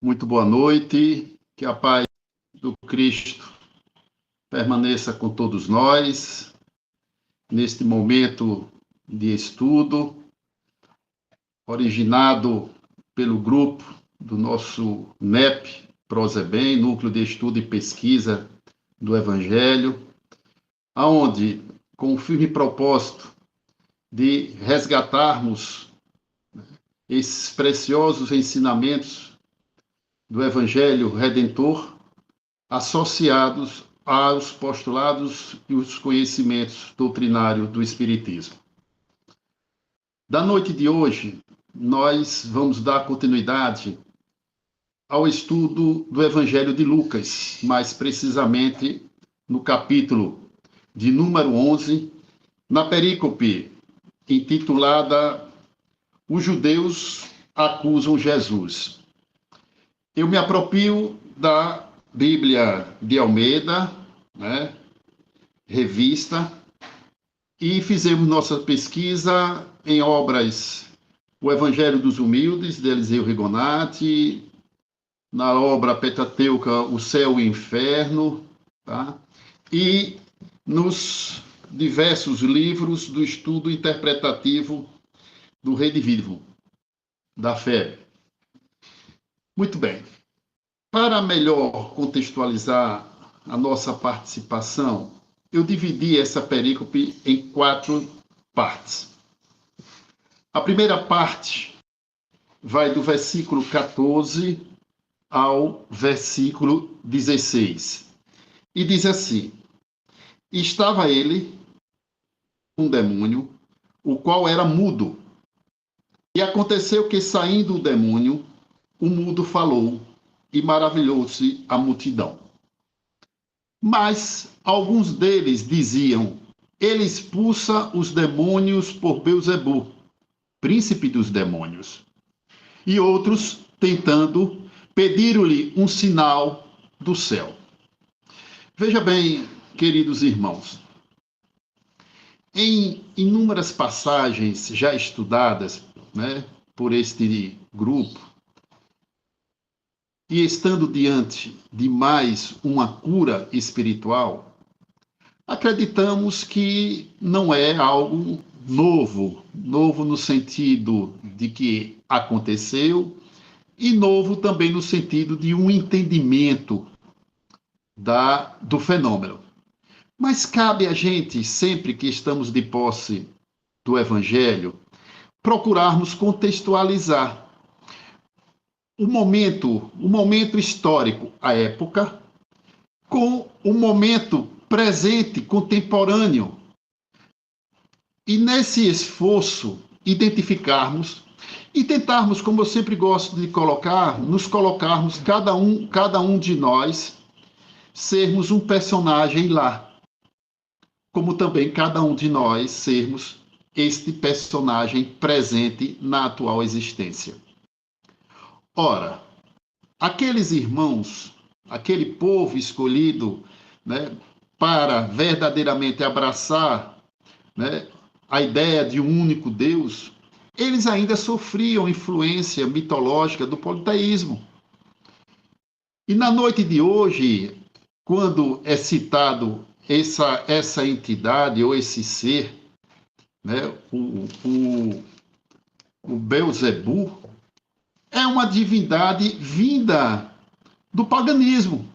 Muito boa noite, que a paz do Cristo permaneça com todos nós, neste momento de estudo, originado pelo grupo do nosso NEP, Prozebem, Núcleo de Estudo e Pesquisa do Evangelho, aonde, com o firme propósito de resgatarmos esses preciosos ensinamentos do Evangelho Redentor, associados aos postulados e os conhecimentos doutrinários do Espiritismo. Da noite de hoje, nós vamos dar continuidade ao estudo do Evangelho de Lucas, mais precisamente no capítulo de número 11, na perícope intitulada Os Judeus Acusam Jesus. Eu me aproprio da Bíblia de Almeida, revista, e fizemos nossa pesquisa em obras O Evangelho dos Humildes, de Eliseu Rigonati, na obra Pentateuca O Céu e o Inferno, tá? E nos diversos livros do estudo interpretativo do Redivivo da Fé. Muito bem. Para melhor contextualizar a nossa participação, eu dividi essa perícope em 4 partes. A primeira parte vai do versículo 14 ao versículo 16. E diz assim: Estava ele, um demônio, o qual era mudo. E aconteceu que, saindo o demônio, o mudo falou, e maravilhou-se a multidão. Mas alguns deles diziam: Ele expulsa os demônios por Beelzebu, príncipe dos demônios. E outros, tentando, pediram-lhe um sinal do céu. Veja bem, queridos irmãos, em inúmeras passagens já estudadas, por este grupo, e estando diante de mais uma cura espiritual, acreditamos que não é algo novo no sentido de que aconteceu, e novo também no sentido de um entendimento do fenômeno. Mas cabe a gente, sempre que estamos de posse do Evangelho, procurarmos contextualizar o momento histórico, a época, com o momento presente, contemporâneo. E nesse esforço, identificarmos e tentarmos, como eu sempre gosto de colocar, nos colocarmos, cada um de nós, sermos um personagem lá. Como também cada um de nós sermos este personagem presente na atual existência. Ora, aqueles irmãos, aquele povo escolhido, para verdadeiramente abraçar, a ideia de um único Deus, eles ainda sofriam influência mitológica do politeísmo. E na noite de hoje, quando é citado essa entidade ou esse ser, o Beelzebu, é uma divindade vinda do paganismo,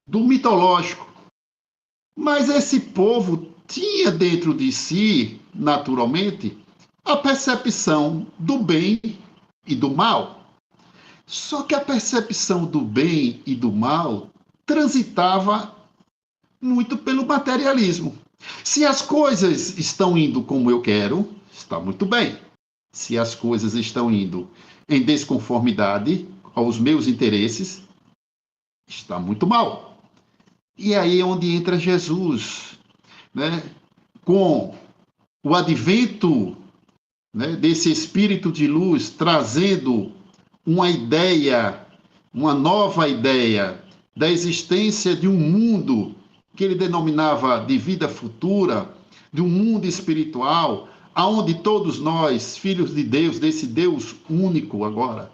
do mitológico. Mas esse povo tinha dentro de si, naturalmente, a percepção do bem e do mal. Só que a percepção do bem e do mal transitava muito pelo materialismo. Se as coisas estão indo como eu quero, está muito bem. Se as coisas estão indo em desconformidade aos meus interesses, está muito mal. E aí é onde entra Jesus, com o advento, desse espírito de luz, trazendo uma ideia, uma nova ideia da existência de um mundo que ele denominava de vida futura, de um mundo espiritual, aonde todos nós, filhos de Deus, desse Deus único agora,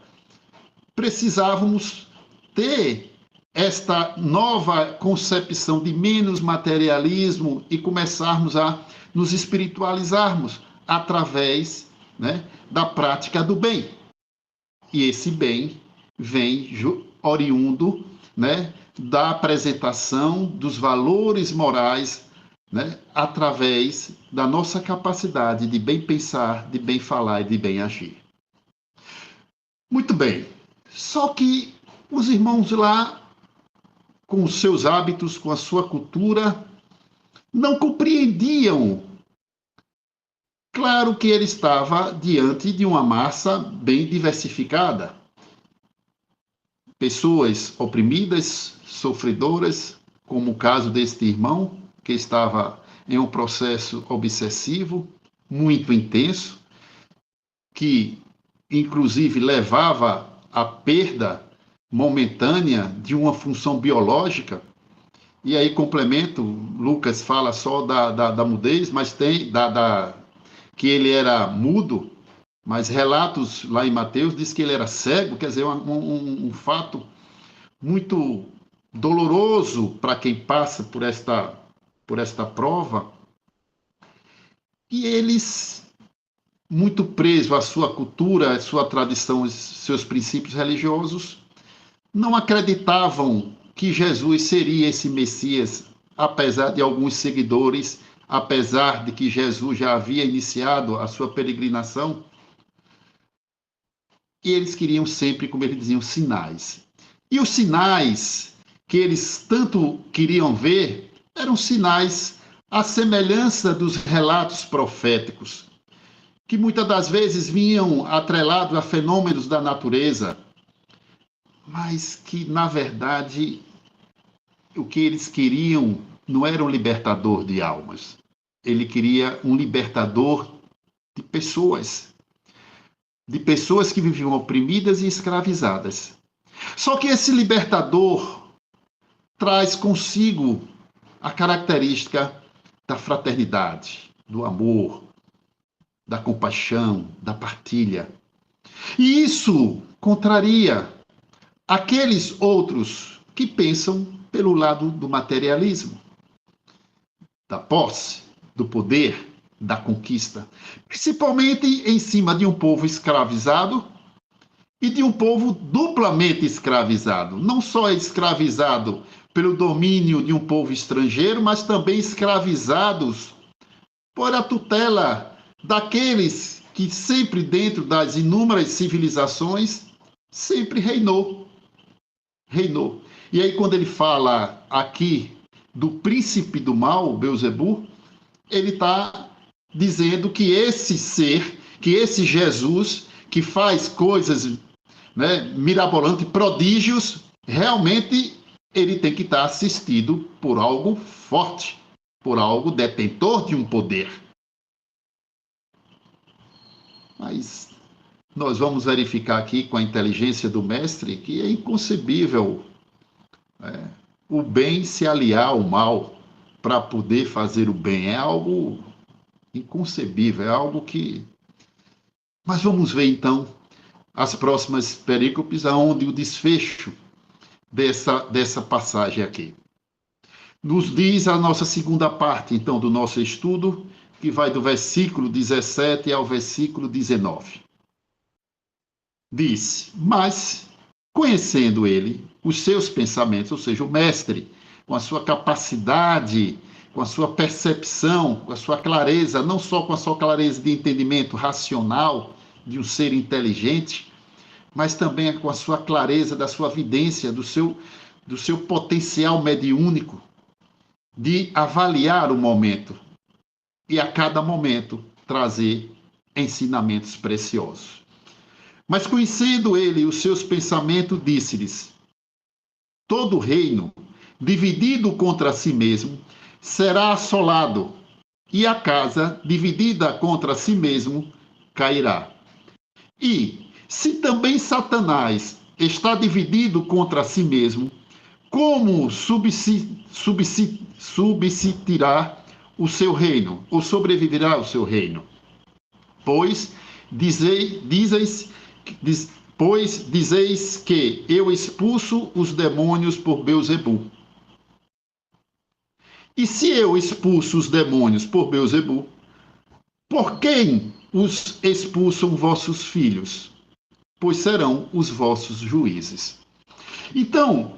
precisávamos ter esta nova concepção de menos materialismo e começarmos a nos espiritualizarmos através, né, da prática do bem. E esse bem vem oriundo, né, da apresentação dos valores morais, né, através da nossa capacidade de bem pensar, de bem falar e de bem agir. Muito bem. Só que os irmãos lá, com os seus hábitos, com a sua cultura, não compreendiam. Claro que ele estava diante de uma massa bem diversificada. Pessoas oprimidas, sofredoras, como o caso deste irmão, que estava em um processo obsessivo, muito intenso, que inclusive levava à perda momentânea de uma função biológica. E aí complemento, Lucas fala só da mudez, mas tem que ele era mudo, mas relatos lá em Mateus diz que ele era cego, quer dizer, um fato muito doloroso para quem passa por esta prova. E eles, muito presos à sua cultura, à sua tradição, aos seus princípios religiosos, não acreditavam que Jesus seria esse Messias, apesar de alguns seguidores, apesar de que Jesus já havia iniciado a sua peregrinação, e eles queriam sempre, como eles diziam, sinais. E os sinais que eles tanto queriam ver eram sinais à semelhança dos relatos proféticos, que muitas das vezes vinham atrelados a fenômenos da natureza, mas que, na verdade, o que eles queriam não era um libertador de almas. Ele queria um libertador de pessoas que viviam oprimidas e escravizadas. Só que esse libertador traz consigo a característica da fraternidade, do amor, da compaixão, da partilha. E isso contraria aqueles outros que pensam pelo lado do materialismo, da posse, do poder, da conquista, principalmente em cima de um povo escravizado e de um povo duplamente escravizado, não só escravizado pelo domínio de um povo estrangeiro, mas também escravizados por a tutela daqueles que sempre dentro das inúmeras civilizações sempre reinou. E aí quando ele fala aqui do príncipe do mal, Belzebu, ele está dizendo que esse ser, que esse Jesus, que faz coisas, né, mirabolantes, prodígios, realmente ele tem que estar assistido por algo forte, por algo detentor de um poder. Mas nós vamos verificar aqui com a inteligência do mestre que é inconcebível, né, o bem se aliar ao mal para poder fazer o bem. É algo inconcebível, é algo que... Mas vamos ver então as próximas perícopes, aonde o desfecho dessa passagem aqui. Nos diz a nossa segunda parte, então, do nosso estudo, que vai do versículo 17 ao versículo 19. Diz: mas, conhecendo ele, os seus pensamentos, ou seja, o mestre, com a sua capacidade, com a sua percepção, com a sua clareza, não só com a sua clareza de entendimento racional de um ser inteligente, mas também com a sua clareza da sua vidência, do seu potencial mediúnico de avaliar o momento e a cada momento trazer ensinamentos preciosos. Mas conhecendo ele os seus pensamentos, disse-lhes: todo reino dividido contra si mesmo será assolado, e a casa dividida contra si mesmo cairá. E se também Satanás está dividido contra si mesmo, como subsistirá o seu reino, ou sobreviverá o seu reino? Pois Pois dizeis que eu expulso os demônios por Beelzebul. E se eu expulso os demônios por Beelzebul, por quem os expulsam vossos filhos? Pois serão os vossos juízes. Então,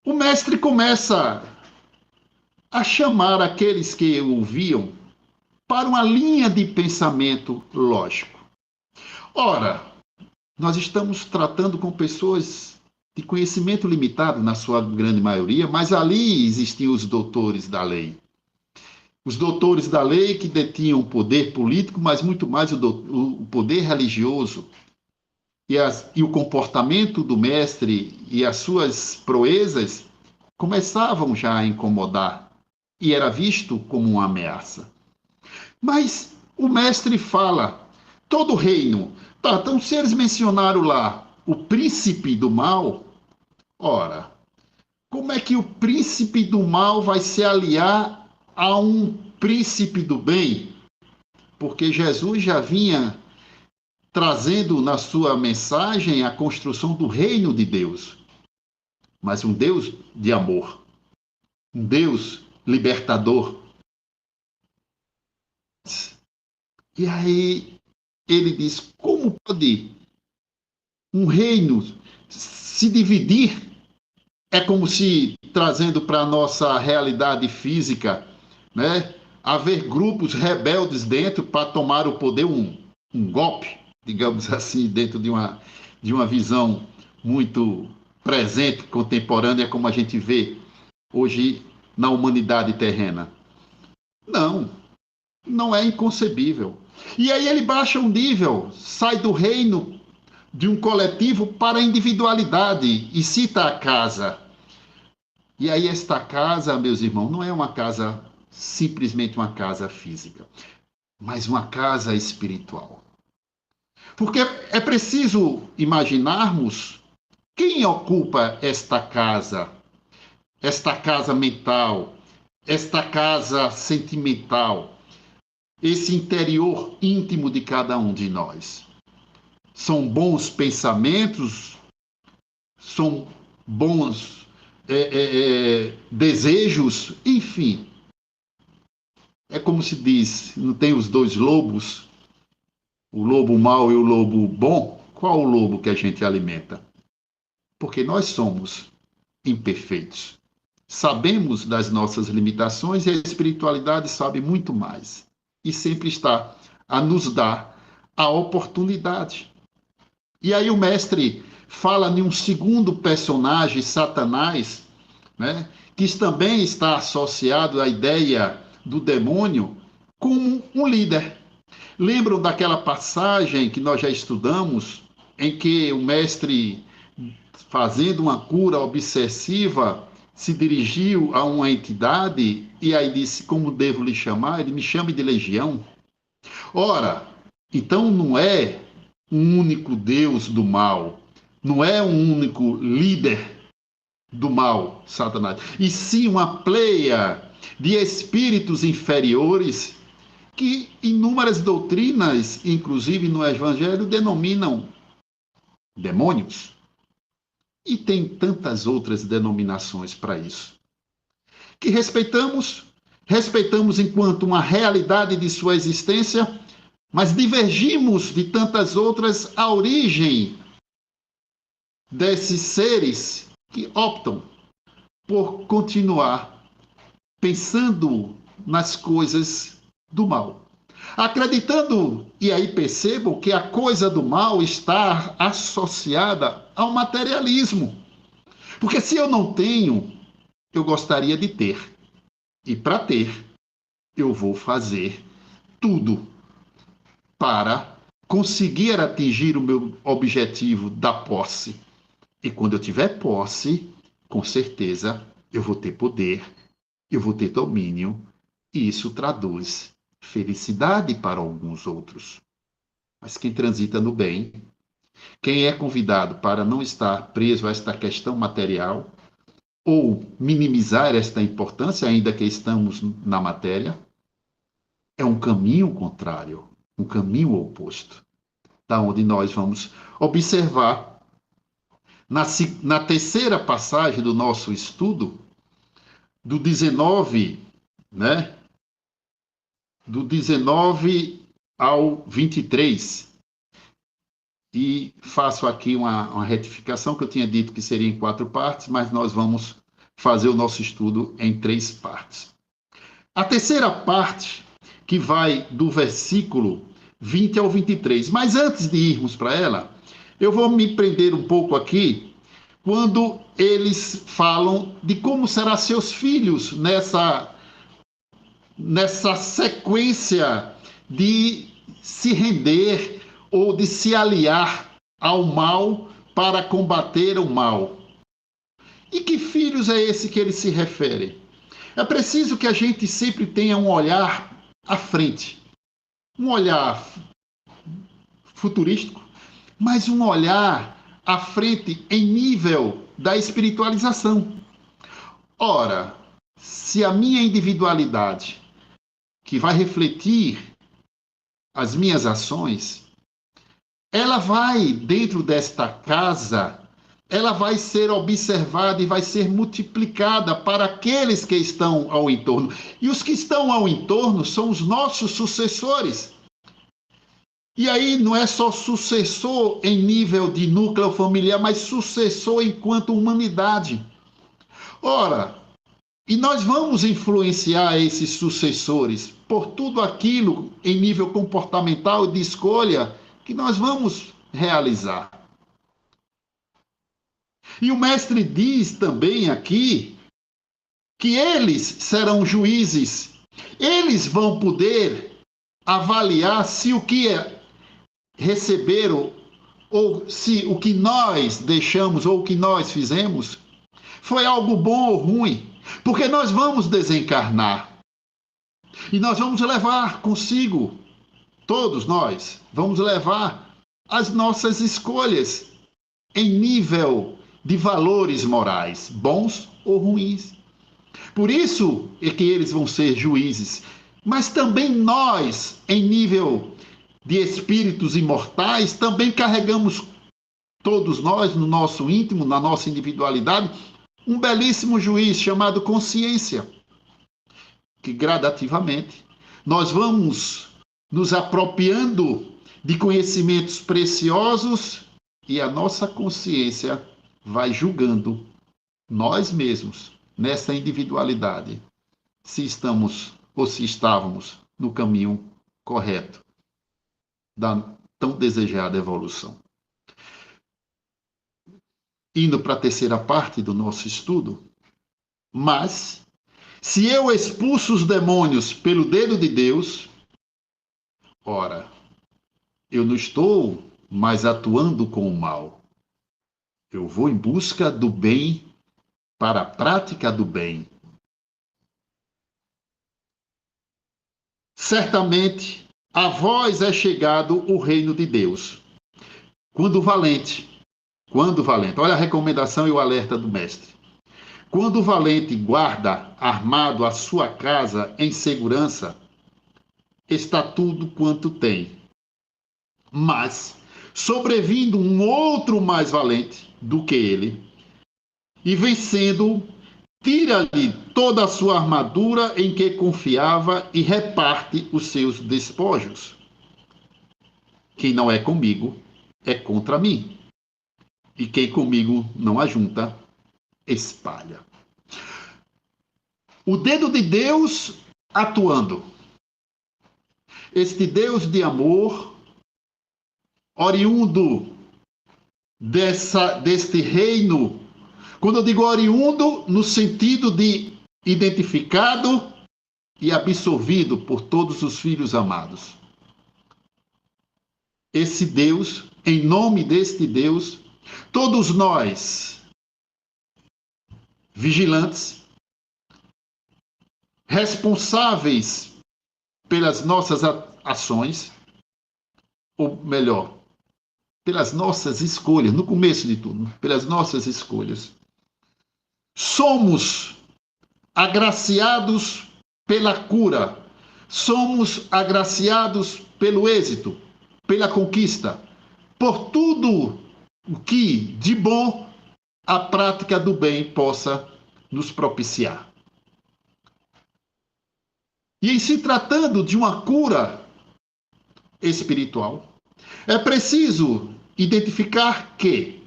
o mestre começa a chamar aqueles que o ouviam para uma linha de pensamento lógico. Ora, nós estamos tratando com pessoas de conhecimento limitado, na sua grande maioria, mas ali existiam os doutores da lei. Os doutores da lei que detinham o poder político, mas muito mais o poder religioso. E o comportamento do mestre e as suas proezas começavam já a incomodar e era visto como uma ameaça. Mas o mestre fala, todo reino. Tá, então, se eles mencionaram lá o príncipe do mal, ora, como é que o príncipe do mal vai se aliar a um príncipe do bem? Porque Jesus já vinha trazendo na sua mensagem a construção do reino de Deus, mas um Deus de amor, um Deus libertador. E aí ele diz: como pode um reino se dividir? É como se, trazendo para a nossa realidade física, né, haver grupos rebeldes dentro para tomar o poder, um golpe, digamos assim, dentro de uma visão muito presente, contemporânea, como a gente vê hoje na humanidade terrena. Não, não é inconcebível. E aí ele baixa um nível, sai do reino de um coletivo para a individualidade e cita a casa. E aí esta casa, meus irmãos, não é uma casa, simplesmente uma casa física, mas uma casa espiritual. Porque é preciso imaginarmos quem ocupa esta casa mental, esta casa sentimental, esse interior íntimo de cada um de nós. São bons pensamentos, são bons desejos, enfim. É como se diz, não tem os dois lobos, o lobo mau e o lobo bom? Qual o lobo que a gente alimenta? Porque nós somos imperfeitos. Sabemos das nossas limitações e a espiritualidade sabe muito mais. E sempre está a nos dar a oportunidade. E aí o mestre fala de um segundo personagem, Satanás, né, que também está associado à ideia do demônio como um líder. Lembram daquela passagem que nós já estudamos, em que o mestre, fazendo uma cura obsessiva, se dirigiu a uma entidade e aí disse: como devo lhe chamar? Ele: me chame de Legião. Ora, então não é um único Deus do mal, não é um único líder do mal, Satanás, e sim uma pleia de espíritos inferiores que inúmeras doutrinas, inclusive no Evangelho, denominam demônios. E tem tantas outras denominações para isso. Que respeitamos enquanto uma realidade de sua existência, mas divergimos de tantas outras a origem desses seres que optam por continuar pensando nas coisas do mal. Acreditando, e aí percebam que a coisa do mal está associada ao materialismo. Porque se eu não tenho, eu gostaria de ter. E para ter, eu vou fazer tudo para conseguir atingir o meu objetivo da posse. E quando eu tiver posse, com certeza eu vou ter poder, eu vou ter domínio, e isso traduz felicidade para alguns outros. Mas quem transita no bem, quem é convidado para não estar preso a esta questão material, ou minimizar esta importância, ainda que estamos na matéria, é um caminho contrário, um caminho oposto. da onde nós vamos observar na terceira passagem do nosso estudo, do 19, né? Do 19 ao 23. E faço aqui uma retificação, que eu tinha dito que seria em 4 partes, mas nós vamos fazer o nosso estudo em 3 partes. A terceira parte, que vai do versículo 20 ao 23. Mas antes de irmos para ela, eu vou me prender um pouco aqui, quando eles falam de como serão seus filhos nessa sequência de se render ou de se aliar ao mal para combater o mal. E que filhos é esse que ele se refere? É preciso que a gente sempre tenha um olhar à frente, um olhar futurístico, mas um olhar à frente em nível da espiritualização. Ora, se a minha individualidade, que vai refletir as minhas ações, ela vai, dentro desta casa, ela vai ser observada e vai ser multiplicada para aqueles que estão ao entorno. E os que estão ao entorno são os nossos sucessores. E aí não é só sucessor em nível de núcleo familiar, mas sucessor enquanto humanidade. Ora, e nós vamos influenciar esses sucessores por tudo aquilo em nível comportamental de escolha que nós vamos realizar. E o mestre diz também aqui que eles serão juízes. Eles vão poder avaliar se o que receberam ou se o que nós deixamos ou o que nós fizemos foi algo bom ou ruim. Porque nós vamos desencarnar. E nós vamos levar consigo, todos nós, vamos levar as nossas escolhas em nível de valores morais, bons ou ruins. Por isso é que eles vão ser juízes. Mas também nós, em nível de espíritos imortais, também carregamos, todos nós, no nosso íntimo, na nossa individualidade, um belíssimo juiz chamado consciência, que gradativamente nós vamos nos apropriando de conhecimentos preciosos e a nossa consciência vai julgando nós mesmos nessa individualidade, se estamos ou se estávamos no caminho correto da tão desejada evolução. Indo para a terceira parte do nosso estudo, mas se eu expulso os demônios pelo dedo de Deus, ora, eu não estou mais atuando com o mal. Eu vou em busca do bem para a prática do bem. Certamente, a vós é chegado o reino de Deus. Quando valente, olha a recomendação e o alerta do mestre. Quando o valente guarda armado a sua casa em segurança, está tudo quanto tem. Mas, sobrevindo um outro mais valente do que ele, e vencendo, tira-lhe toda a sua armadura em que confiava e reparte os seus despojos. Quem não é comigo, é contra mim. E quem comigo não ajunta, espalha. O dedo de Deus atuando. Este Deus de amor, oriundo deste reino, quando eu digo oriundo, no sentido de identificado e absorvido por todos os filhos amados. Esse Deus, em nome deste Deus, todos nós, vigilantes, responsáveis pelas nossas ações, ou melhor, pelas nossas escolhas, no começo de tudo, pelas nossas escolhas. Somos agraciados pela cura, somos agraciados pelo êxito, pela conquista, por tudo o que de bom a prática do bem possa nos propiciar. E em se tratando de uma cura espiritual, é preciso identificar que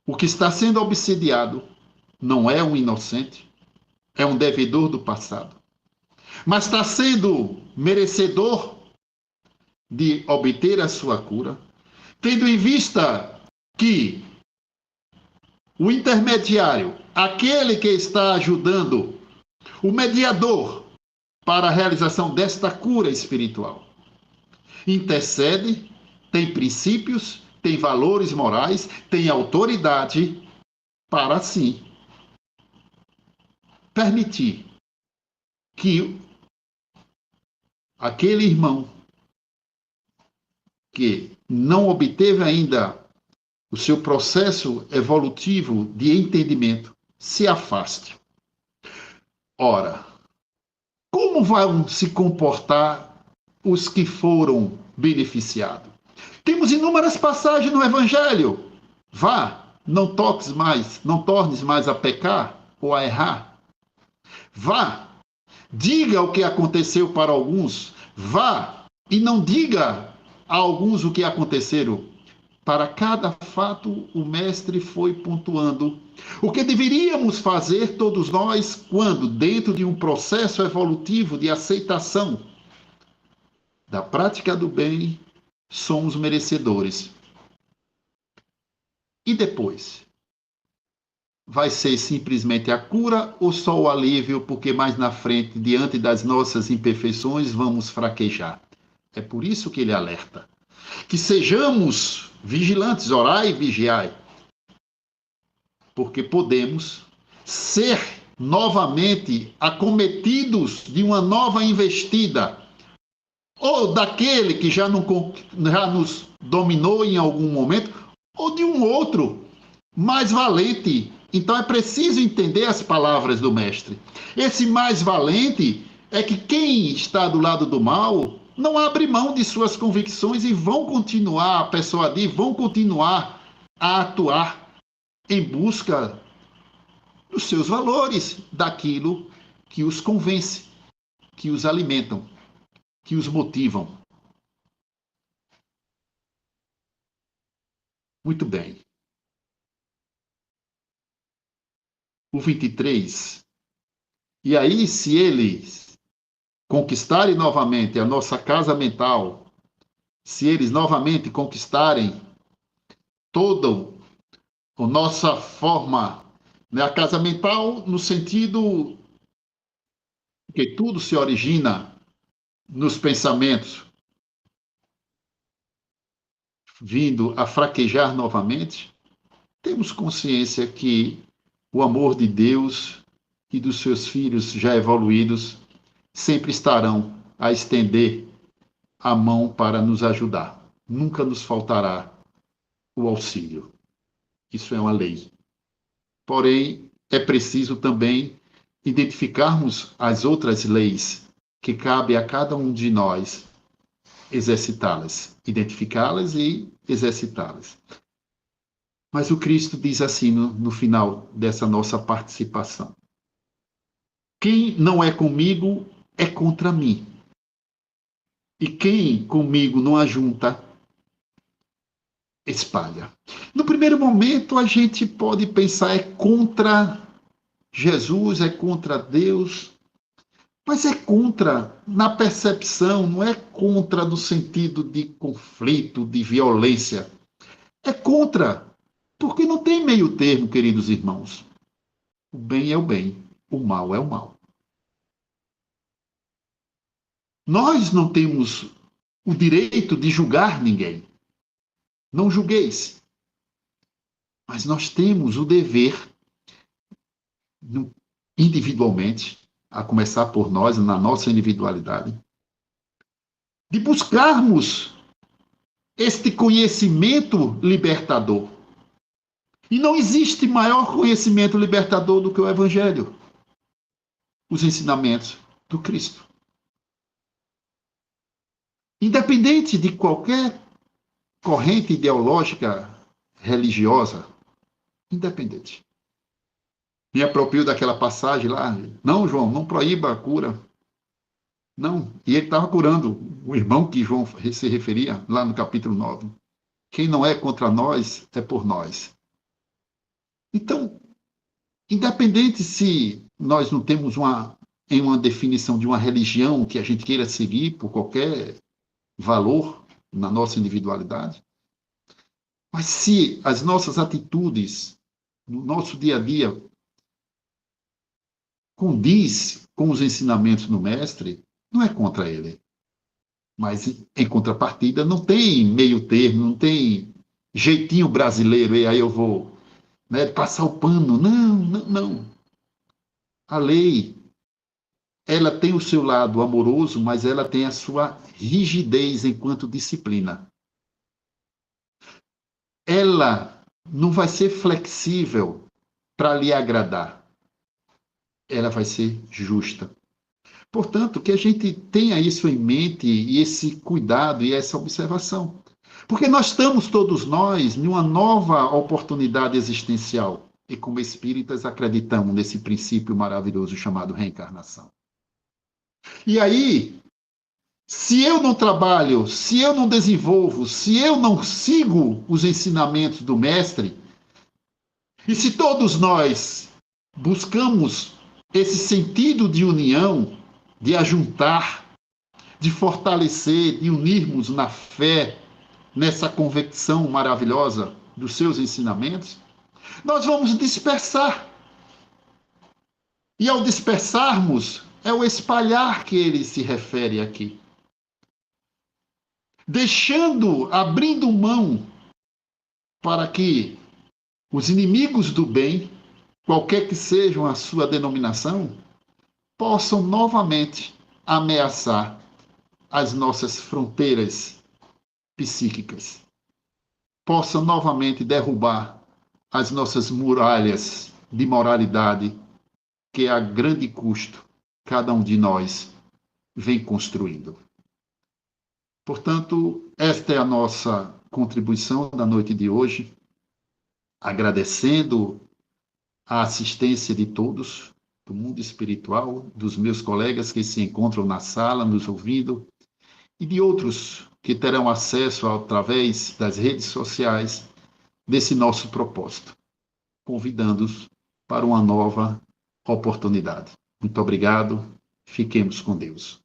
o que está sendo obsidiado não é um inocente, é um devedor do passado, mas está sendo merecedor de obter a sua cura, tendo em vista que o intermediário, aquele que está ajudando, o mediador para a realização desta cura espiritual, intercede, tem princípios, tem valores morais, tem autoridade para, assim, permitir que aquele irmão que não obteve ainda o seu processo evolutivo de entendimento se afaste. Ora, como vão se comportar os que foram beneficiados? Temos inúmeras passagens no Evangelho. Vá, não toques mais, não tornes mais a pecar ou a errar. Vá, diga o que aconteceu para alguns. Vá e não diga a alguns o que aconteceram. Para cada fato, o mestre foi pontuando o que deveríamos fazer todos nós quando, dentro de um processo evolutivo de aceitação da prática do bem, somos merecedores. E depois? Vai ser simplesmente a cura ou só o alívio, porque mais na frente, diante das nossas imperfeições, vamos fraquejar? É por isso que ele alerta. Que sejamos vigilantes, orai e vigiai, porque podemos ser novamente acometidos de uma nova investida, ou daquele que já nos dominou em algum momento, ou de um outro mais valente. Então é preciso entender as palavras do mestre. Esse mais valente é que quem está do lado do mal não abre mão de suas convicções e vão continuar a persuadir, vão continuar a atuar em busca dos seus valores, daquilo que os convence, que os alimentam, que os motivam. Muito bem. O 23. E aí, se eles conquistarem novamente a nossa casa mental, se eles novamente conquistarem toda a nossa forma, né, a casa mental no sentido que tudo se origina nos pensamentos, vindo a fraquejar novamente, temos consciência que o amor de Deus e dos seus filhos já evoluídos sempre estarão a estender a mão para nos ajudar. Nunca nos faltará o auxílio. Isso é uma lei. Porém, é preciso também identificarmos as outras leis que cabe a cada um de nós exercitá-las, identificá-las e exercitá-las. Mas o Cristo diz assim no final dessa nossa participação: quem não é comigo é contra mim. E quem comigo não ajunta, espalha. No primeiro momento, a gente pode pensar é contra Jesus, é contra Deus, mas é contra na percepção, não é contra no sentido de conflito, de violência. É contra, porque não tem meio termo, queridos irmãos. O bem é o bem, o mal é o mal. Nós não temos o direito de julgar ninguém. Não julgueis. Mas nós temos o dever, individualmente, a começar por nós, na nossa individualidade, de buscarmos este conhecimento libertador. E não existe maior conhecimento libertador do que o Evangelho, os ensinamentos do Cristo. Independente de qualquer corrente ideológica religiosa, independente. Me aproprio daquela passagem lá. Não, João, não proíba a cura. Não. E ele estava curando o irmão que João se referia lá no capítulo 9. Quem não é contra nós, é por nós. Então, independente se nós não temos em uma definição de uma religião que a gente queira seguir por qualquer valor na nossa individualidade, mas se as nossas atitudes no nosso dia a dia condiz com os ensinamentos do mestre, não é contra ele. Mas, em contrapartida, não tem meio termo, não tem jeitinho brasileiro, e aí eu vou, né, passar o pano. Não, não, não. A lei, ela tem o seu lado amoroso, mas ela tem a sua rigidez enquanto disciplina. Ela não vai ser flexível para lhe agradar. Ela vai ser justa. Portanto, que a gente tenha isso em mente e esse cuidado e essa observação. Porque nós estamos todos nós em uma nova oportunidade existencial. E como espíritas acreditamos nesse princípio maravilhoso chamado reencarnação. E aí, se eu não trabalho, se eu não desenvolvo, se eu não sigo os ensinamentos do mestre, e se todos nós buscamos esse sentido de união, de ajuntar, de fortalecer, de unirmos na fé, nessa convicção maravilhosa dos seus ensinamentos, nós vamos dispersar. E ao dispersarmos, é o espalhar que ele se refere aqui. Abrindo mão para que os inimigos do bem, qualquer que sejam a sua denominação, possam novamente ameaçar as nossas fronteiras psíquicas, possam novamente derrubar as nossas muralhas de moralidade que a grande custo cada um de nós vem construindo. Portanto, esta é a nossa contribuição da noite de hoje, agradecendo a assistência de todos do mundo espiritual, dos meus colegas que se encontram na sala nos ouvindo e de outros que terão acesso através das redes sociais desse nosso propósito, convidando-os para uma nova oportunidade. Muito obrigado, fiquemos com Deus.